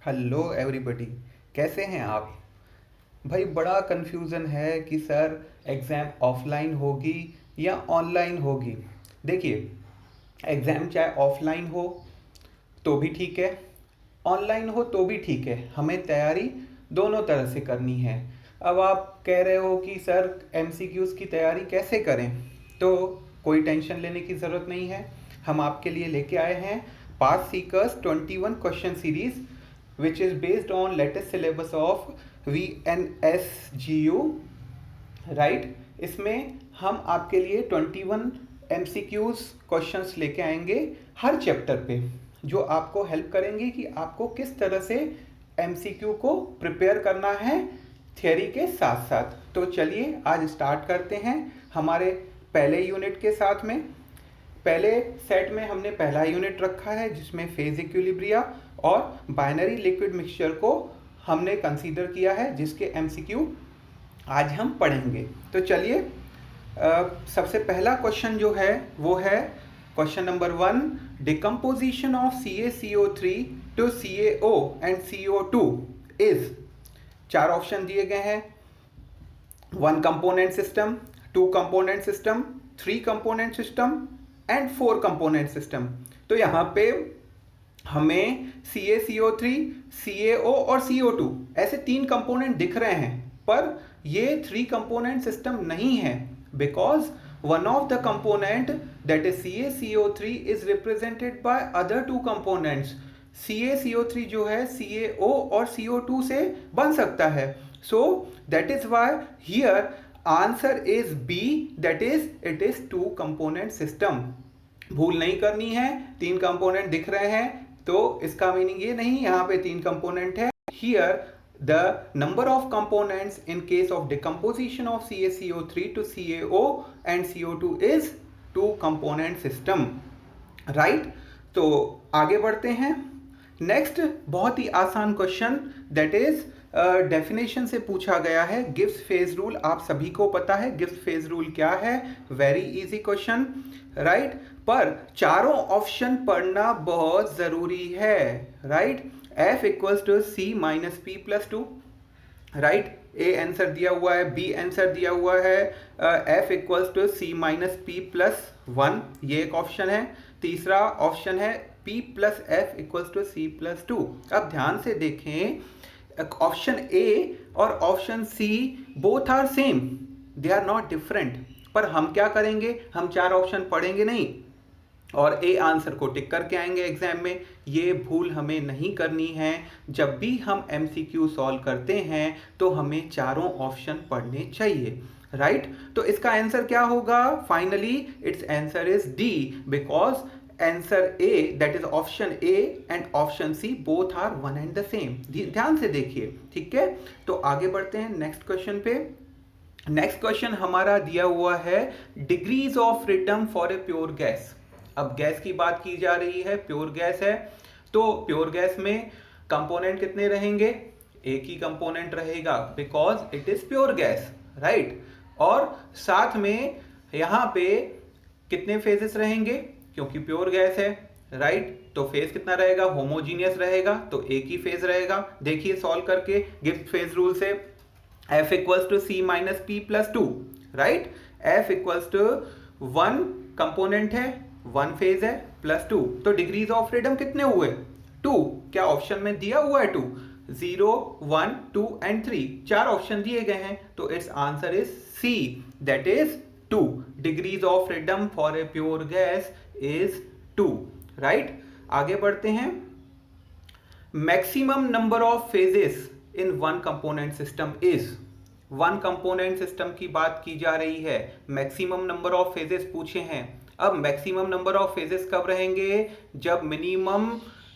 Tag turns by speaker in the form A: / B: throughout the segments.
A: Hello everybody. कैसे हैं आप? भाई बड़ा कन्फ्यूज़न है कि सर एग्ज़ाम ऑफलाइन होगी या ऑनलाइन होगी। देखिए, एग्ज़ाम चाहे ऑफलाइन हो तो भी ठीक है, ऑनलाइन हो तो भी ठीक है, हमें तैयारी दोनों तरह से करनी है। अब आप कह रहे हो कि सर एमसीक्यूज़ की तैयारी कैसे करें, तो कोई टेंशन लेने की ज़रूरत नहीं है। हम आपके लिए लेके आए हैं pass seekers 21 question series which is based on latest syllabus of VNSGU, right. इसमें हम आपके लिए 21 MCQs क्वेश्चंस लेके आएंगे हर चैप्टर पे, जो आपको हेल्प करेंगे कि आपको किस तरह से MCQ को प्रिपेयर करना है थियोरी के साथ साथ। तो चलिए आज स्टार्ट करते हैं हमारे पहले यूनिट के साथ में। पहले सेट में हमने पहला यूनिट रखा है जिसमें फेज इक्विलिब्रिया और बाइनरी लिक्विड मिक्सचर को हमने कंसीडर किया है, जिसके MCQ आज हम पढ़ेंगे। तो चलिए सबसे पहला क्वेश्चन जो है वो है question number 1, decomposition of CaCO3 to CaO and CO2 is. चार ऑप्शन दिए गए हैं, 1 component system, 2 component system, 3 component system and 4 component system. तो यहाँ पे हमें CaCO3, CaO और CO2 ऐसे 3 कंपोनेंट दिख रहे हैं, पर ये 3 कंपोनेंट सिस्टम नहीं है, because one of the component that is CaCO3 is represented by other 2 components. CaCO3 जो है CaO और CO2 से बन सकता है, so that is why here answer is B, that is it is 2 component system. भूल नहीं करनी है, 3 कंपोनेंट दिख रहे हैं तो इसका मीनिंग ये नहीं यहाँ पे 3 कंपोनेंट है। Here the number of components in case of decomposition of CaCO3 to CaO and CO2 is 2 component system, right? तो आगे बढ़ते हैं। नेक्स्ट बहुत ही आसान क्वेश्चन, दैट इज डेफिनेशन से पूछा गया है। गिब्स फेज रूल आप सभी को पता है, गिब्स फेज रूल क्या है, वेरी इजी क्वेश्चन, राइट। पर चारों ऑप्शन पढ़ना बहुत जरूरी है, right. F equals to C minus P plus two, right. A answer दिया हुआ है, बी आंसर दिया हुआ है, F equals to C minus P plus 1, ये एक ऑप्शन है। तीसरा ऑप्शन है P plus F equals to C plus 2। अब ध्यान से देखें, ऑप्शन ए और option C both are same, they are not different. पर हम क्या करेंगे, हम चार ऑप्शन पढ़ेंगे नहीं और ए आंसर को टिक करके आएंगे एग्जाम में। ये भूल हमें नहीं करनी है। जब भी हम MCQ सॉल्व करते हैं तो हमें चारों ऑप्शन पढ़ने चाहिए, राइट। तो इसका आंसर क्या होगा, finally its answer is D, because answer A that is option A and option C both are one and the same. ध्यान से देखिए, ठीक है। तो आगे बढ़ते हैं नेक्स्ट क्वेश्चन पे। नेक्स्ट क्वेश्चन हमारा दिया हुआ है, degrees of freedom for a pure gas. अब गैस की बात की जा रही है, प्योर गैस है, तो प्योर गैस में कंपोनेंट कितने रहेंगे, एक ही कंपोनेंट रहेगा, because it is pure gas, right. और साथ में यहाँ पे कितने फेजेस रहेंगे, क्योंकि प्योर गैस है, राइट। तो फेज कितना रहेगा, होमोजीनियस रहेगा, तो एक ही फेज रहेगा। देखिए सॉल्व करके गिब्स फेज रूल से, F equals to C minus P plus 2, right. F equals to 1 component है, 1 फेज है, प्लस 2, तो डिग्रीज ऑफ फ्रीडम कितने हुए, 2। क्या ऑप्शन में दिया हुआ है 2, 0, 1, 2 एंड 3, चार ऑप्शन दिए गए हैं, तो it's answer is C, that is 2। Degrees of freedom for a pure gas is 2, right. आगे बढ़ते हैं। Maximum number of phases in 1 component system is. 1 component system की बात की जा रही है, मैक्सिमम नंबर ऑफ फेजेस पूछे हैं। अब मैक्सिमम नंबर ऑफ फेजेस कब रहेंगे, जब मिनिमम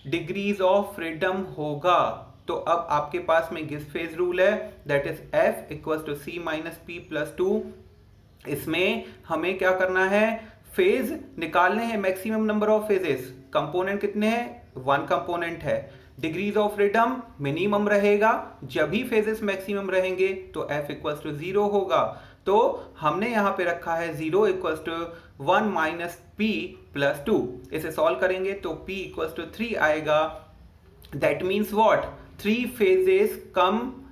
A: डिग्रीज ऑफ फ्रीडम होगा। तो अब आपके पास में गिब्स फेज रूल है, that is F equals to C minus P plus 2। इसमें हमें क्या करना है, फेज निकालने हैं, maximum number of phases. Component कितने हैं, 1 कंपोनेंट है, डिग्रीज ऑफ फ्रीडम मिनिमम रहेगा, जब भी फेजेस मैक्सिमम रहेंगे तो F इक्वल्स टू 0 होगा। तो हमने यहां पे रखा है 0 equals to 1 minus P plus 2। इसे सॉल्व करेंगे तो P इक्वल्स टू 3 आएगा, That means what? Three phases come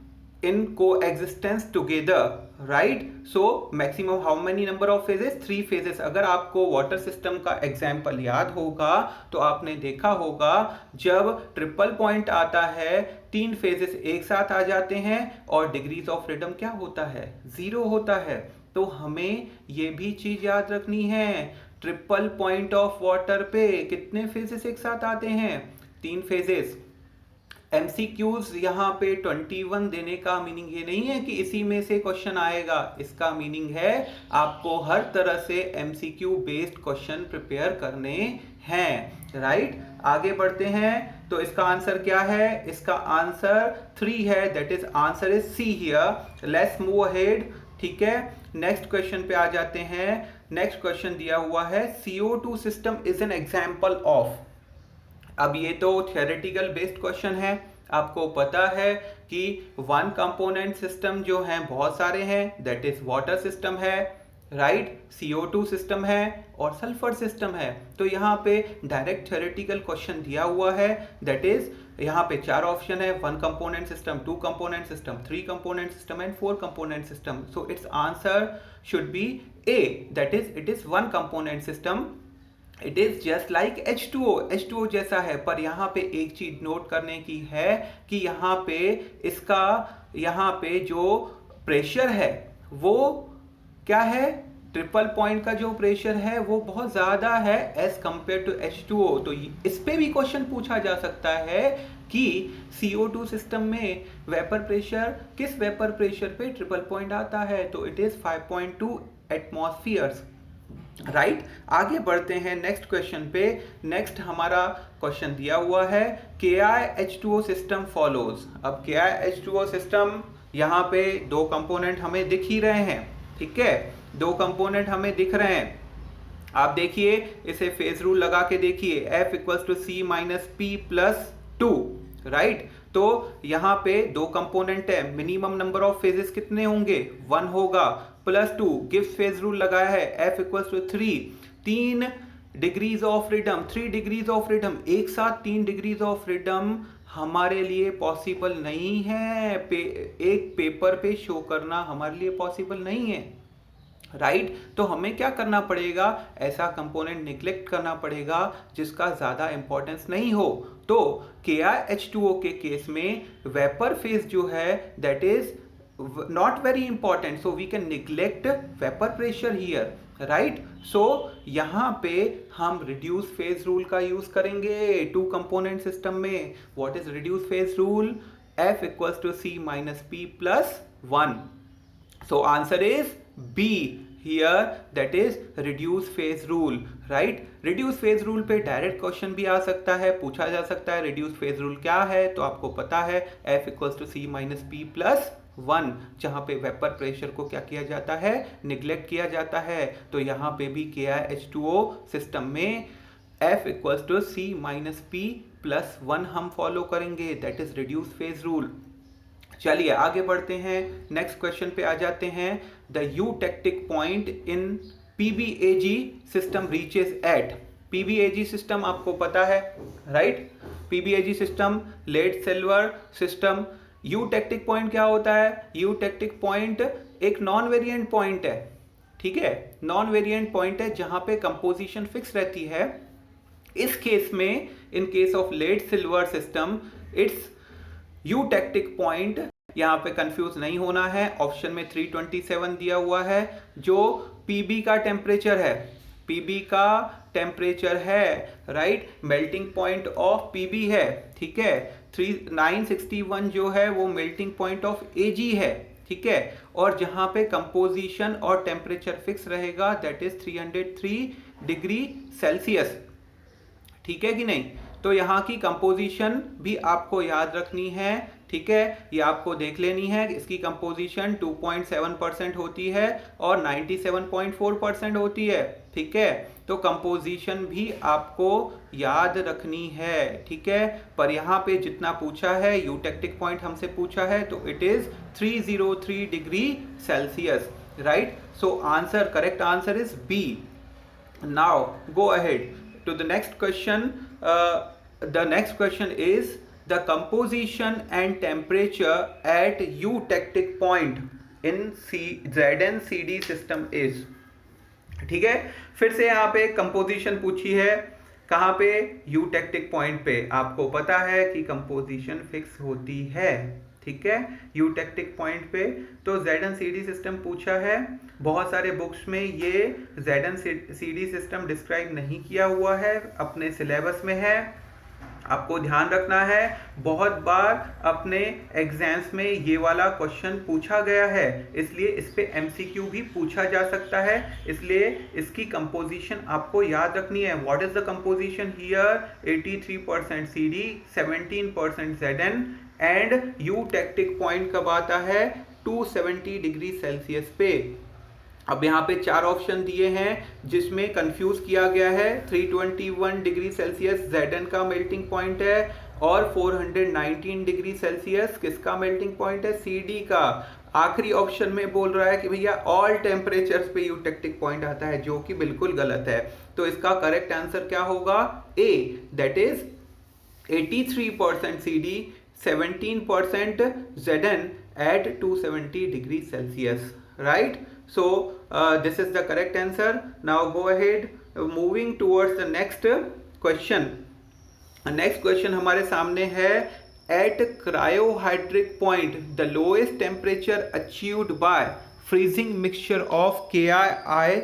A: in coexistence together, right? So maximum how many number of phases? 3 phases. अगर आपको वाटर सिस्टम का एग्जाम्पल याद होगा तो आपने देखा होगा जब ट्रिपल पॉइंट आता है 3 फेजेस एक साथ आ जाते हैं और डिग्रीज ऑफ फ्रीडम क्या होता है? 0 होता है। तो हमें ये भी चीज याद रखनी है, ट्रिपल पॉइंट ऑफ वाटर पे कितने फेजेस एक साथ आते हैं? 3 फेजेस। एमसीक्यूज यहाँ पे 21 देने का मीनिंग ये नहीं है कि इसी में से क्वेश्चन आएगा, इसका मीनिंग है आपको हर तरह से एमसीक्यू बेस्ड क्वेश्चन प्रिपेयर करने हैं, राइट? आगे बढ़ते हैं तो इसका आंसर क्या है? इसका आंसर 3 है, that is answer is see here. Let's move ahead, ठीक है? नेक्स्ट क्वेश्चन पे आ जाते हैं। नेक्स्ट क्वेश्चन दिया हुआ है CO2 system is an example of. अब ये तो थियोरेटिकल बेस्ड क्वेश्चन है, आपको पता है कि वन कंपोनेंट सिस्टम जो हैं बहुत सारे हैं, दैट इज वाटर सिस्टम है, राइट? CO2 सिस्टम है और सल्फर सिस्टम है। तो यहाँ पे डायरेक्ट थियोरेटिकल क्वेश्चन दिया हुआ है, दैट इज यहाँ पे 4 ऑप्शन है, 1 component system, 2 component system, 3 component system and 4 component system. So it's answer should be A, that is it is 1 component system. It is just like H2O जैसा है। पर यहाँ पे एक चीज नोट करने की है कि यहाँ पे इसका यहाँ पे जो प्रेशर है वो क्या है? ट्रिपल पॉइंट का जो प्रेशर है वो बहुत ज्यादा है एज कंपेयर टू H2O। तो इस पे भी क्वेश्चन पूछा जा सकता है कि CO2 सिस्टम में वेपर प्रेशर, किस वेपर प्रेशर पे ट्रिपल पॉइंट आता है? तो इट इज 5.2 एटमॉस्फियर्स, राइट? आगे बढ़ते हैं नेक्स्ट क्वेश्चन पे। नेक्स्ट हमारा क्वेश्चन दिया हुआ है KiH2O सिस्टम फॉलोज। अब KiH2O सिस्टम यहाँ पे 2 कंपोनेंट हमें दिख ही रहे हैं, ठीक है? 2 कंपोनेंट हमें दिख रहे हैं। आप देखिए, इसे फेज रूल लगा के देखिए, F equals to C minus P plus 2, right? तो यहाँ पे 2 कंपोनेंट है, मिनिमम नंबर ऑफ फेजेस कितने होंगे? 1 होगा, प्लस 2 गिव्स फेज रूल लगाया है, F equals to 3, 3 degrees of freedom, 3 degrees of freedom, एक साथ 3 डिग्रीज ऑफ फ्रीडम हमारे लिए पॉसिबल नहीं है। एक पेपर पे शो करना हमारे लिए पॉसिबल नहीं है, राइट? तो हमें क्या करना पड़ेगा? ऐसा कंपोनेंट निग्लेक्ट करना पड़ेगा जिसका ज्यादा इंपॉर्टेंस नहीं हो। तो KiH2O के केस में वेपर फेज जो है that is not very important, so we can neglect vapor pressure here, right? so यहाँ पे हम reduce phase rule का यूज करेंगे 2 component system में। what is reduce phase rule? F equals to C minus P plus 1, so answer is B here, that is reduce phase rule, right? reduce phase rule पे direct question भी आ सकता है, पूछा जा सकता है reduce phase rule क्या है? तो आपको पता है F equals to C minus P plus 1, जहां पे वेपर प्रेशर को क्या किया जाता है? निग्लेक्ट किया जाता है। तो यहाँ पे भी KiH2O सिस्टम में F equals to C minus P plus 1 हम फॉलो करेंगे, that is reduce phase rule. चलिए आगे बढ़ते हैं, नेक्स्ट क्वेश्चन पे आ जाते हैं। The eutectic point in PBAG system reaches at. PBAG system आपको पता है, right? PBAG system lead silver system. Eutectic point क्या होता है? यूटेक्टिक पॉइंट एक नॉन वेरिएंट पॉइंट है, ठीक है? नॉन वेरिएंट पॉइंट है जहां पे कंपोजिशन फिक्स रहती है। इस केस में, in case of lead silver system, its eutectic point, यहां पे कंफ्यूज नहीं होना है, ऑप्शन में 327 दिया हुआ है, जो पीबी का टेम्परेचर है, पीबी का टेम्परेचर है, right? Melting point of P B है, ठीक है? 961 जो है वो मेल्टिंग पॉइंट ऑफ एजी है, ठीक है? और जहां पे कंपोजिशन और टेम्परेचर फिक्स रहेगा दैट इज 303 डिग्री सेल्सियस, ठीक है कि नहीं? तो यहाँ की कंपोजिशन भी आपको याद रखनी है, ठीक है? ये आपको देख लेनी है, इसकी कंपोजिशन 2.7% होती है और 97.4% होती है, ठीक है? तो कंपोजिशन भी आपको याद रखनी है, ठीक है? पर यहाँ पे जितना पूछा है, यूटेक्टिक पॉइंट हमसे पूछा है, तो it is 303 degree Celsius, right? So answer, correct answer is B. Now go ahead to the next question. The next question is the composition and temperature at eutectic point in ZnCD system is. ठीक है, फिर से यहाँ पे composition पूछी है, कहाँ पे, यूटेक्टिक पॉइंट पे। आपको पता है कि कंपोजिशन फिक्स होती है, ठीक है, यूटेक्टिक पॉइंट पे। तो ZnCD सिस्टम पूछा है, बहुत सारे बुक्स में ये ZnCD सिस्टम डिस्क्राइब नहीं किया हुआ है, अपने सिलेबस में है, आपको ध्यान रखना है। बहुत बार अपने एग्जाम्स में ये वाला क्वेश्चन पूछा गया है, इसलिए इस पे MCQ भी पूछा जा सकता है, इसलिए इसकी कंपोजिशन आपको याद रखनी है। What is the composition here? 83% CD, 17% Zn and eutectic point कब आता है? 270 डिग्री सेल्सियस पे। अब यहाँ पे 4 ऑप्शन दिए हैं जिसमें कंफ्यूज किया गया है। 321 डिग्री सेल्सियस Zn का मेल्टिंग पॉइंट है और 419 डिग्री सेल्सियस किसका मेल्टिंग पॉइंट है? CD का। आखिरी ऑप्शन में बोल रहा है कि भैया ऑल टेम्परेचर्स पे यूटेक्टिक पॉइंट आता है, जो कि बिल्कुल गलत है। तो इसका करेक्ट आंसर क्या होगा? A, that is 83% CD, 17% Zn at 270 degree Celsius, right? So this is the correct answer. Now go ahead, moving towards the next question. Next question हमारे सामने है, at cryohydric point the lowest temperature achieved by freezing mixture of KI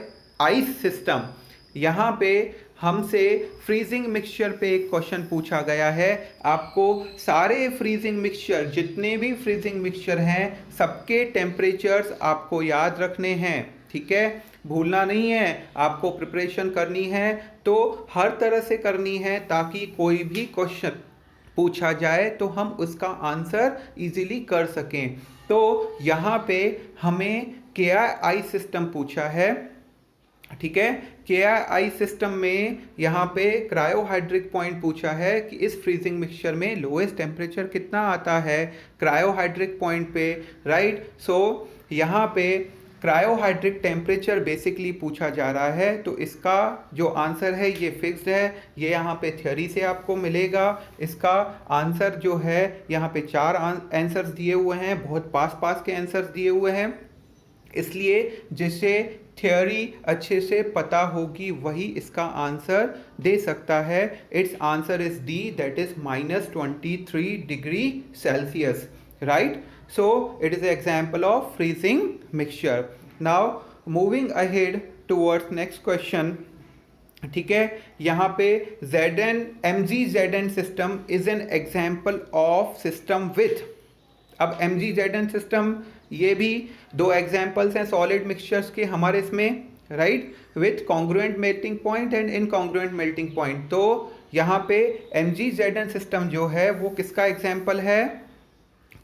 A: ice system। यहाँ पे हमसे freezing mixture पे एक question पूछा गया है। आपको सारे फ्रीजिंग मिक्सचर, जितने भी फ्रीजिंग मिक्सचर हैं, सबके टेम्परेचर्स आपको याद रखने हैं, ठीक है, भूलना नहीं है। आपको प्रिपरेशन करनी है तो हर तरह से करनी है, ताकि कोई भी क्वेश्चन पूछा जाए तो हम उसका आंसर इजीली कर सकें। तो यहाँ पे हमें KI सिस्टम पूछा है, ठीक है। KI सिस्टम में यहाँ पे क्रायोहाइड्रिक पॉइंट पूछा है कि इस फ्रीजिंग मिक्सचर में लोएस्ट टेम्परेचर कितना आता है क्रायोहाइड्रिक पॉइंट पे, राइट। सो यहाँ पे क्रायोहाइड्रिक टेम्परेचर बेसिकली पूछा जा रहा है, तो इसका जो आंसर है ये फिक्स्ड है, ये यहाँ पे थ्योरी से आपको मिलेगा। इसका आंसर जो है यहाँ पे 4 आंसर्स दिए हुए हैं, बहुत पास के आंसर्स दिए हुए हैं, इसलिए जिसे थ्योरी अच्छे से पता होगी वही इसका आंसर दे सकता है। Its answer is D, that is -23 degree Celsius, right. So it is example of freezing mixture. Now moving ahead towards next question, ठीक है। यहाँ पे MGZn system is an example of system with. अब MGZn system, ये भी 2 examples हैं solid mixtures के हमारे इसमें, right, with congruent melting point and incongruent melting point. तो यहाँ पे MGZn सिस्टम जो है वो किसका एग्जाम्पल है?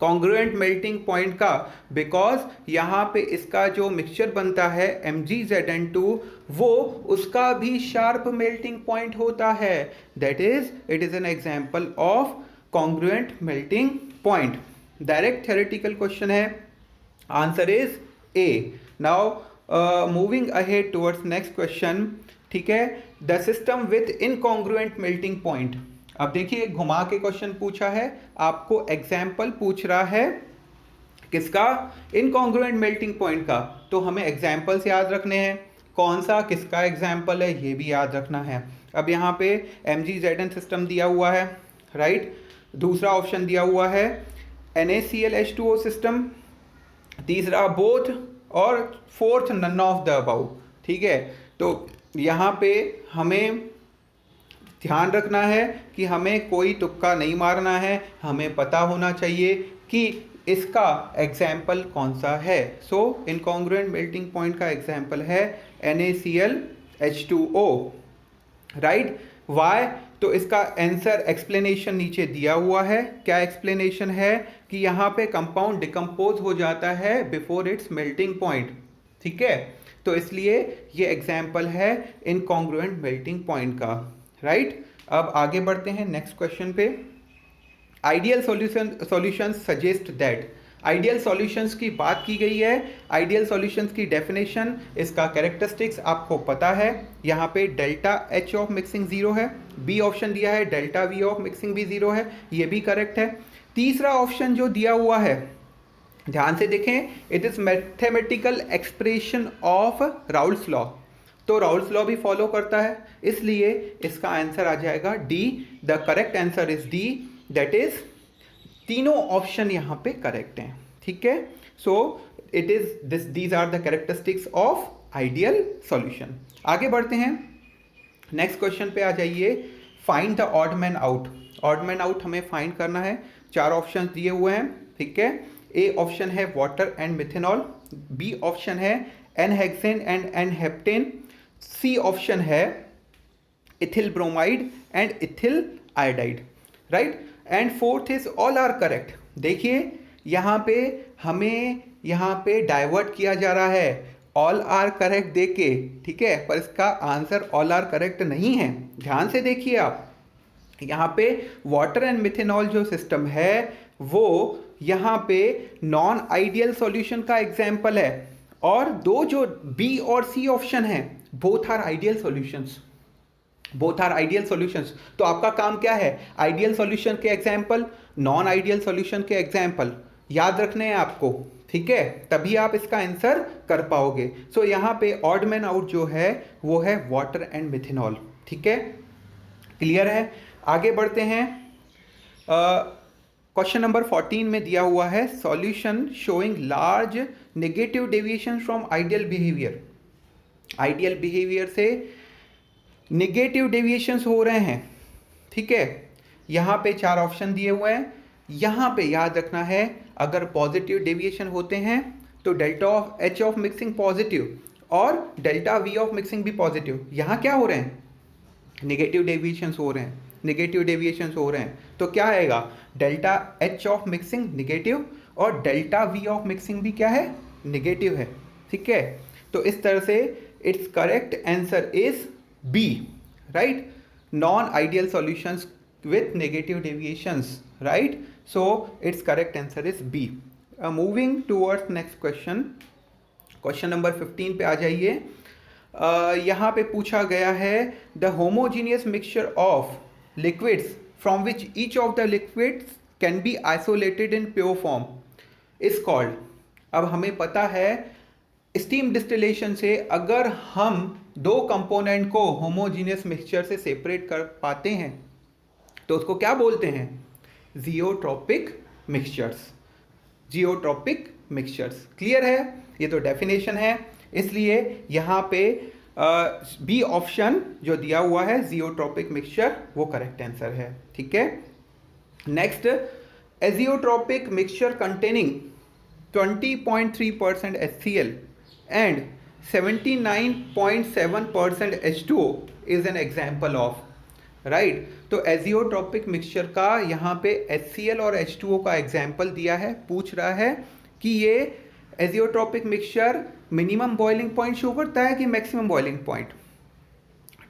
A: कॉन्ग्रुएंट मेल्टिंग पॉइंट का, बिकॉज यहाँ पे इसका जो मिक्सचर बनता है MGZn2, वो उसका भी शार्प मेल्टिंग पॉइंट होता है, that is it is an example of congruent melting point. Direct theoretical question है, answer is A। Now moving ahead towards next question, ठीक है। The system with incongruent melting point. अब देखिए, घुमा के question पूछा है, आपको एग्जाम्पल पूछ रहा है किसका? इनकॉन्ग्रुएंट मेल्टिंग पॉइंट का। तो हमें एग्जाम्पल्स याद रखने हैं, कौन सा किसका एग्जाम्पल है ये भी याद रखना है। अब यहाँ पे MGZn सिस्टम दिया हुआ है, राइट। दूसरा ऑप्शन दिया हुआ है NaClH2O सिस्टम, तीसरा बोथ, और fourth none of the above, ठीक है। तो यहाँ पे हमें ध्यान रखना है कि हमें कोई तुक्का नहीं मारना है, हमें पता होना चाहिए कि इसका एग्जाम्पल कौन सा है। सो इनकॉन्ग्रुएंट मेल्टिंग पॉइंट का एग्जाम्पल है NaClH2O, राइट। वाई? तो इसका आंसर एक्सप्लेनेशन नीचे दिया हुआ है। क्या एक्सप्लेनेशन है? कि यहाँ पे कंपाउंड डिकम्पोज हो जाता है बिफोर इट्स मेल्टिंग पॉइंट, ठीक है। तो इसलिए ये एग्जाम्पल है इनकॉन्ग्रुएंट मेल्टिंग पॉइंट का, राइट। अब आगे बढ़ते हैं नेक्स्ट क्वेश्चन पे। Ideal solution suggest that. Ideal solutions की बात की गई है। आइडियल सॉल्यूशंस की डेफिनेशन, इसका कैरेक्टरिस्टिक्स आपको पता है। यहाँ पे delta H of mixing zero है। बी ऑप्शन दिया है डेल्टा वी ऑफ मिक्सिंग भी जीरो है, ये भी करेक्ट है। तीसरा ऑप्शन जो दिया हुआ है, ध्यान से देखें, it is mathematical expression of Raoult's law, तो राउल्स लॉ भी फॉलो करता है, इसलिए इसका आंसर आ जाएगा D. The correct answer is D, that is तीनों ऑप्शन यहाँ पे करेक्ट हैं। ठीक है, so it is this, these are the characteristics of ideal solution. आगे बढ़ते हैं, नेक्स्ट क्वेश्चन पे आ जाइए। Find the odd man out. Odd man out हमें फाइंड करना है। 4 ऑप्शन दिए हुए हैं, ठीक है। ए ऑप्शन है water and methanol, B option है n hexane and n heptane, C option है ethyl bromide and ethyl iodide, right. And fourth is all are correct. देखिए यहाँ पे हमें यहाँ पे डाइवर्ट किया जा रहा है ऑल आर करेक्ट देके, ठीक है, पर इसका आंसर ऑल आर करेक्ट नहीं है। ध्यान से देखिए आप, यहाँ पे वाटर एंड मिथेनॉल जो सिस्टम है वो यहाँ पे नॉन आइडियल सॉल्यूशन का एग्जाम्पल है, और दो जो बी और सी ऑप्शन है both are ideal solutions, both are ideal solutions. तो आपका काम क्या है, आइडियल सॉल्यूशन के एग्जाम्पल, नॉन आइडियल सॉल्यूशन के एग्जाम्पल याद रखने हैं आपको, ठीक है, तभी आप इसका आंसर कर पाओगे। सो यहाँ पे ऑड मैन आउट जो है वो है वाटर एंड मिथेनॉल, ठीक है, क्लियर है। आगे बढ़ते हैं, क्वेश्चन नंबर 14 में दिया हुआ है solution showing large negative deviation from ideal behaviour. Ideal behaviour से नेगेटिव डेविएशंस हो रहे हैं, ठीक है। यहाँ पे 4 ऑप्शन दिए हुए हैं। यहाँ पे याद रखना है अगर पॉजिटिव डेविएशन होते हैं तो delta of H of mixing positive और डेल्टा वी ऑफ मिक्सिंग भी पॉजिटिव। यहाँ क्या हो रहे हैं, नेगेटिव डेविएशंस हो रहे हैं, नेगेटिव डेविएशंस हो रहे हैं, तो क्या आएगा, delta H of mixing negative और डेल्टा वी ऑफ मिक्सिंग भी क्या है, नेगेटिव है, ठीक है। तो इस तरह से its correct answer is B, right, non ideal solutions with negative deviations, right? So its correct answer is B. Moving towards next question, question number 15 पे आ जाइए। यहाँ पे पूछा गया है the homogeneous mixture of liquids from which each of the liquids can be isolated in pure form is called। अब हमें पता है स्टीम डिस्टिलेशन से अगर हम दो कंपोनेंट को होमोजीनियस मिक्सचर से सेपरेट कर पाते हैं तो उसको क्या बोलते हैं, geotropic mixtures, geotropic mixtures. Clear है, ये तो डेफिनेशन है, इसलिए यहाँ पे बी ऑप्शन जो दिया हुआ है जियोट्रॉपिक मिक्सचर वो करेक्ट आंसर है, ठीक है। Next, azeotropic mixture containing 20.3% HCl and 79.7% H2O is an example of, right. तो एजियोट्रॉपिक मिक्सचर का यहाँ पे HCl और H2O का एग्जाम्पल दिया है, पूछ रहा है कि ये azeotropic mixture minimum boiling point show करता है कि मैक्सिमम बॉइलिंग पॉइंट,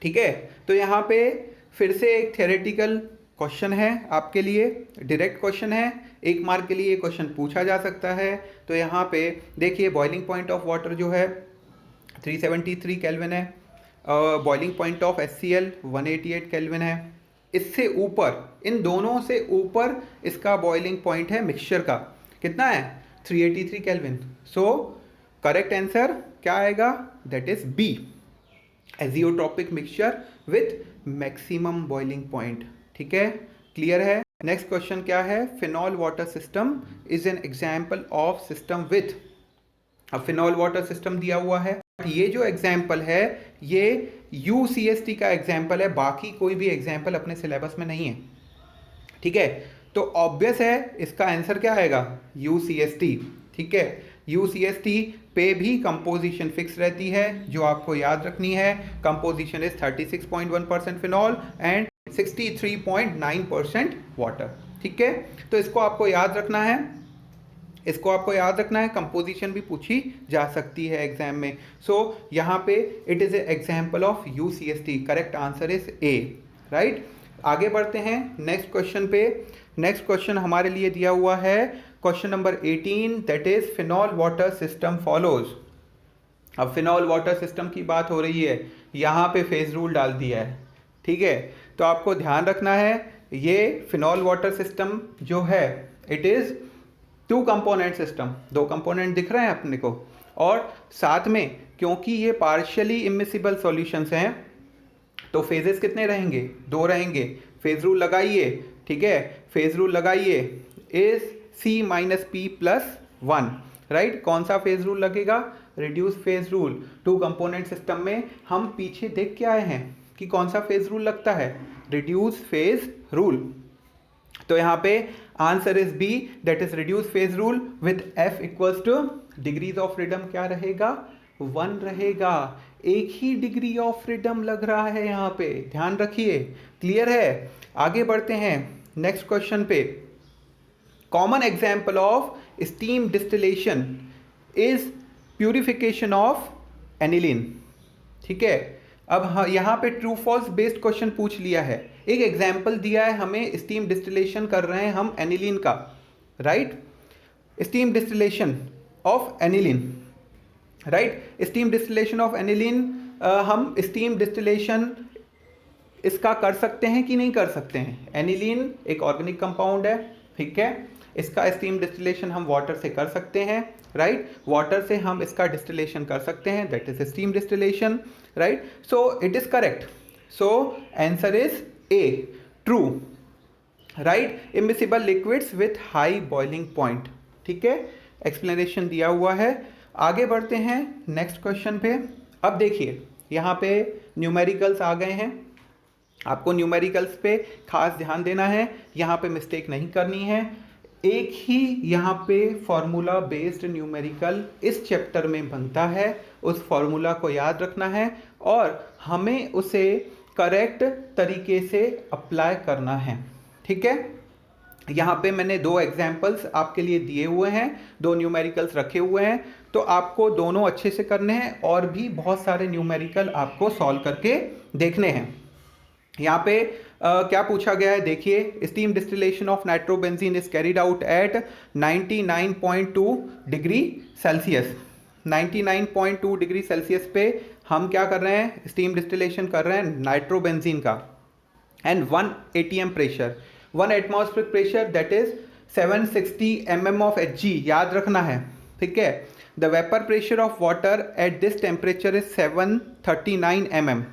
A: ठीक है। तो यहाँ पे फिर से एक थ्योरेटिकल क्वेश्चन है आपके लिए, डायरेक्ट क्वेश्चन है, 1 मार्क के लिए ये क्वेश्चन पूछा जा सकता है। तो यहाँ पे देखिए बॉइलिंग पॉइंट ऑफ वाटर जो है 373 केल्विन है, boiling point of HCl 188 kelvin है। इससे ऊपर, इन दोनों से ऊपर इसका बॉइलिंग पॉइंट है मिक्सचर का, कितना है, 383 केल्विन। सो करेक्ट आंसर क्या आएगा, that is B, azeotropic mixture with maximum boiling point, ठीक है, क्लियर है। नेक्स्ट क्वेश्चन क्या है, phenol water system is an example of system with. अब फिनॉल वाटर सिस्टम दिया हुआ है, ये जो एग्जाम्पल है ये UCST का एग्जाम्पल है, बाकी कोई भी एग्जाम्पल अपने सिलेबस में नहीं है, ठीक है। तो ऑब्वियस है इसका आंसर क्या आएगा, UCST, ठीक है। UCST पे भी कंपोजिशन फिक्स रहती है, जो आपको याद रखनी है, composition is 36.1% phenol and 63.9% water, ठीक है। तो इसको आपको याद रखना है, इसको आपको याद रखना है, कंपोजिशन भी पूछी जा सकती है एग्जाम में। सो यहाँ पे it is a example of UCST, correct answer is a, right. आगे बढ़ते हैं नेक्स्ट क्वेश्चन पे। नेक्स्ट क्वेश्चन हमारे लिए दिया हुआ है question number 18 that is phenol water system follows. अब फिनॉल वाटर सिस्टम की बात हो रही है, यहाँ पे फेज रूल डाल दिया है, ठीक है। तो आपको ध्यान रखना है ये फिनॉल वाटर सिस्टम जो है it is 2 component system, 2 component दिख रहे हैं अपने को, और साथ में क्योंकि ये पार्शियली इमिसिबल सॉल्यूशंस हैं तो फेजेस कितने रहेंगे, 2 रहेंगे। फेज रूल लगाइए, ठीक है, फेज रूल लगाइए, is C minus P plus 1, right. कौन सा फेज रूल लगेगा, reduce phase rule. 2 component system में हम पीछे देख के आए हैं कि कौन सा फेज रूल लगता है, रिड्यूस फेज रूल। तो यहाँ पे answer is B that is reduce phase rule with F equals to degrees of freedom क्या रहेगा, 1 रहेगा। एक ही डिग्री ऑफ फ्रीडम लग रहा है यहाँ पे, ध्यान रखिए, क्लियर है। आगे बढ़ते हैं नेक्स्ट क्वेश्चन पे। Common example of steam distillation is purification of aniline, ठीक है। अब यहाँ पे ट्रू फॉल्स बेस्ड क्वेश्चन पूछ लिया है, एक एग्जाम्पल दिया है हमें, स्टीम डिस्टिलेशन कर रहे हैं हम एनिलीन का, right. Steam distillation of aniline, right. Steam distillation of aniline, हम स्टीम डिस्टिलेशन इसका कर सकते हैं कि नहीं कर सकते हैं। एनिलीन एक ऑर्गेनिक कंपाउंड है, ठीक है, इसका स्टीम डिस्टिलेशन हम वाटर से कर सकते हैं, राइट। वाटर से हम इसका डिस्टिलेशन कर सकते हैं, that is steam distillation, right. So it is correct, so answer is a, true, right. Immiscible liquids with high boiling point, ठीक है, एक्सप्लेनेशन दिया हुआ है। आगे बढ़ते हैं नेक्स्ट क्वेश्चन पे। अब देखिए यहाँ पे न्यूमेरिकल्स आ गए हैं, आपको न्यूमेरिकल्स पे खास ध्यान देना है, यहाँ पे मिस्टेक नहीं करनी है। एक ही यहाँ पे फॉर्मूला बेस्ड न्यूमेरिकल इस चैप्टर में बनता है, उस फॉर्मूला को याद रखना है और हमें उसे करेक्ट तरीके से अप्लाई करना है, ठीक है। यहाँ पे मैंने 2 एग्जाम्पल्स आपके लिए दिए हुए हैं, 2 न्यूमेरिकल्स रखे हुए हैं, तो आपको दोनों अच्छे से करने हैं और भी बहुत सारे न्यूमेरिकल आपको सॉल्व करके देखने हैं। यहाँ पे क्या पूछा गया है देखिए, steam distillation of nitrobenzene is carried out at 99.2 degree Celsius. 99.2 degree Celsius पे हम क्या कर रहे हैं, स्टीम डिस्टिलेशन कर रहे हैं नाइट्रोबेंजीन का, and 1 atm pressure, 1 atmospheric pressure that is 760 mm of Hg, याद रखना है, ठीक है। The vapour pressure of water at this temperature is 739 mm,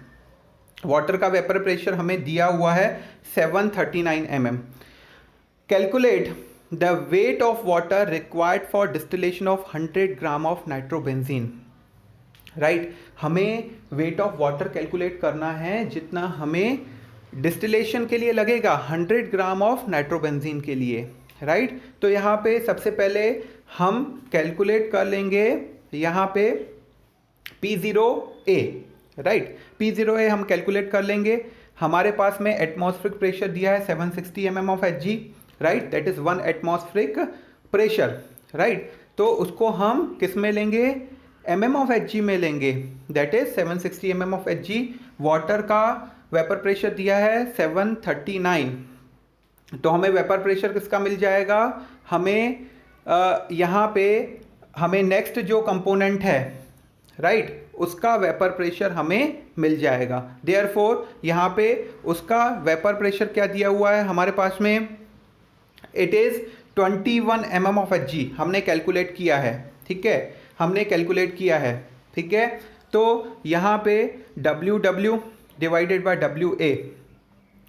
A: water का वेपर प्रेशर हमें दिया हुआ है 739 mm। Calculate the wait of water required for distillation of 100 gram of nitrobenzene, right. हमें वेट ऑफ वाटर कैलकुलेट करना है जितना हमें डिस्टिलेशन के लिए लगेगा 100 ग्राम ऑफ नाइट्रोबेंजीन के लिए, राइट। तो यहाँ पे सबसे पहले हम कैलकुलेट कर लेंगे यहाँ पे P0A, राइट। P0A हम कैलकुलेट कर लेंगे, हमारे पास में एटमॉस्फेरिक प्रेशर दिया है 760 mm of Hg, right, that is 1 atmospheric pressure, right. तो उसको हम किस में लेंगे, mm of Hg में लेंगे, that is 760 mm of Hg। Water का वेपर प्रेशर दिया है 739, तो हमें वेपर प्रेशर किसका मिल जाएगा, हमें यहाँ पे हमें नेक्स्ट जो कंपोनेंट है, राइट, उसका वेपर प्रेशर हमें मिल जाएगा। देयरफॉर यहाँ पे उसका वेपर प्रेशर क्या दिया हुआ है हमारे पास में, it is 21 mm of Hg हमने कैलकुलेट किया है, ठीक है, हमने कैलकुलेट किया है, ठीक है। तो यहाँ पे WW डिवाइडेड बाय WA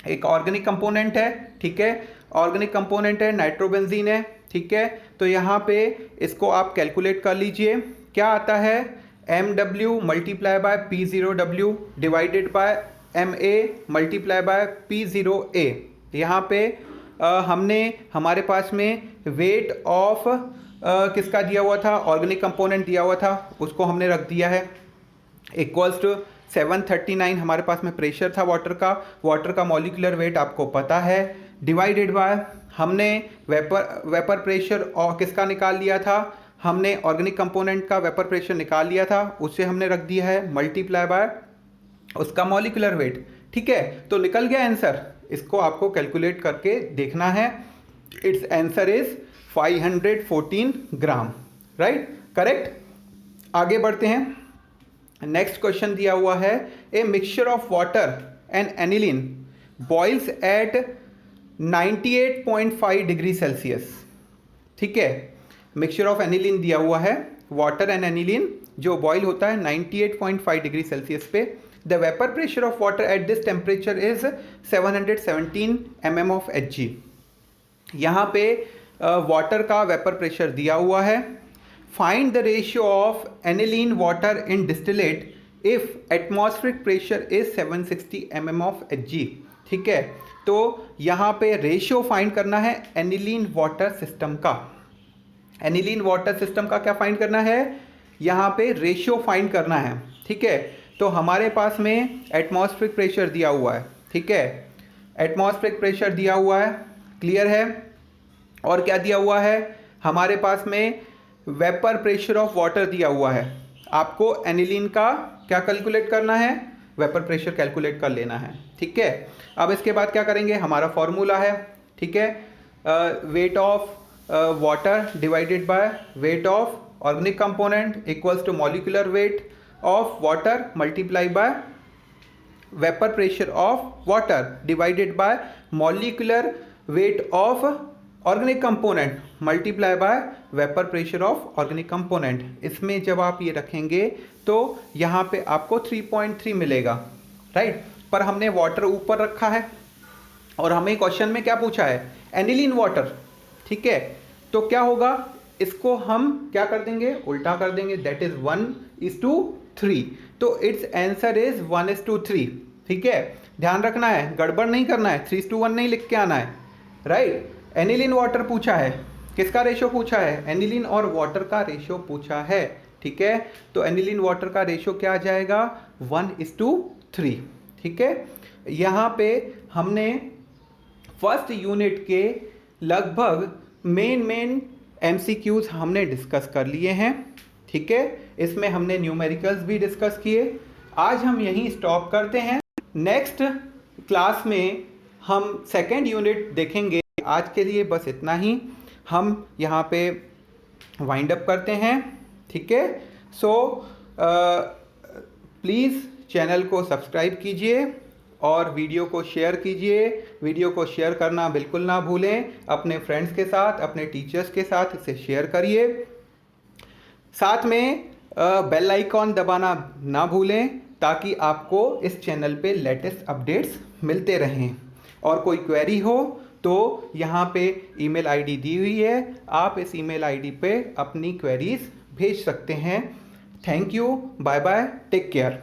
A: एक ऑर्गेनिक कंपोनेंट है, ठीक है, ऑर्गेनिक कंपोनेंट है, नाइट्रोबेंजीन है, ठीक है। तो यहाँ पे इसको आप कैलकुलेट कर लीजिए, क्या आता है, MW multiply by P0W divided by MA multiply by P0A। यहाँ पे हमने हमारे पास में वेट ऑफ किसका दिया हुआ था, ऑर्गेनिक कंपोनेंट दिया हुआ था, उसको हमने रख दिया है इक्वल्स टू 739 हमारे पास में प्रेशर था वाटर का मॉलिक्यूलर वेट आपको पता है, डिवाइडेड बाय हमने वेपर प्रेशर और किसका निकाल लिया था, हमने ऑर्गेनिक कंपोनेंट का वेपर प्रेशर निकाल लिया था, उससे हमने रख दिया है मल्टीप्लाई बाय उसका मॉलिक्यूलर वेट, ठीक है। तो निकल गया आंसर, इसको आपको कैलकुलेट करके देखना है। Its answer is 514 gram, right, correct. आगे बढ़ते हैं। नेक्स्ट क्वेश्चन दिया हुआ है, a mixture of water and aniline boils at 98.5 degree Celsius. ठीक है, मिक्सचर ऑफ एनिलीन दिया हुआ है, वाटर एंड एनिलीन जो बॉयल होता है 98.5 डिग्री सेल्सियस पे। The vapour pressure of water at this temperature is 717 mm of Hg। यहाँ पे वाटर का वेपर प्रेशर दिया हुआ है। Find the ratio of aniline water in distillate if atmospheric pressure is 760 mm of Hg। ठीक है, तो यहाँ पे रेशियो फाइंड करना है एनिलीन वाटर सिस्टम का। एनिलीन वाटर सिस्टम का क्या फाइंड करना है, यहाँ पे रेशियो फाइंड करना है। ठीक है, तो हमारे पास में एटमॉस्फेरिक प्रेशर दिया हुआ है। ठीक है, एटमॉस्फेरिक प्रेशर दिया हुआ है, क्लियर है। और क्या दिया हुआ है, हमारे पास में वेपर प्रेशर ऑफ वाटर दिया हुआ है। आपको एनिलीन का क्या कैलकुलेट करना है, वेपर प्रेशर कैलकुलेट कर लेना है। ठीक है, अब इसके बाद क्या करेंगे, हमारा फॉर्मूला है। ठीक है, weight of water divided by weight of organic component equals to molecular weight of water multiply by vapour pressure of water divided by molecular weight of organic component multiply by vapour pressure of organic component. इसमें जब आप ये रखेंगे तो यहाँ पे आपको 3.3 मिलेगा, राइट। पर हमने वाटर ऊपर रखा है और हमें क्वेश्चन में क्या पूछा है, एनिलीन वाटर। ठीक है, तो क्या होगा, इसको हम क्या कर देंगे, उल्टा कर देंगे, दैट इज 1:3। तो इट्स आंसर इज 1:3। ठीक है, ध्यान रखना है, गड़बड़ नहीं करना है, 3:1 नहीं लिख के आना है, राइट। एनिलीन वाटर पूछा है, किसका रेशियो पूछा है, एनिलीन और वाटर का रेशियो पूछा है। ठीक है, तो एनिलीन वाटर का रेशियो क्या आ जाएगा, 1:3। ठीक है, यहाँ पे हमने फर्स्ट यूनिट के लगभग मेन MCQs हमने डिस्कस कर लिए हैं। ठीक है, इसमें हमने न्यूमेरिकल्स भी डिस्कस किए। आज हम यहीं स्टॉप करते हैं, नेक्स्ट क्लास में हम सेकेंड यूनिट देखेंगे। आज के लिए बस इतना ही, हम यहाँ पे वाइंड अप करते हैं। ठीक है, सो प्लीज़ चैनल को सब्सक्राइब कीजिए और वीडियो को शेयर कीजिए। वीडियो को शेयर करना बिल्कुल ना भूलें, अपने फ्रेंड्स के साथ, अपने टीचर्स के साथ इसे शेयर करिए। साथ में बेल आइकॉन दबाना ना भूलें ताकि आपको इस चैनल पे लेटेस्ट अपडेट्स मिलते रहें। और कोई क्वेरी हो तो यहाँ पे ईमेल आईडी दी हुई है, आप इस ईमेल आईडी पे अपनी क्वेरीज भेज सकते हैं। Thank you, bye bye, take care.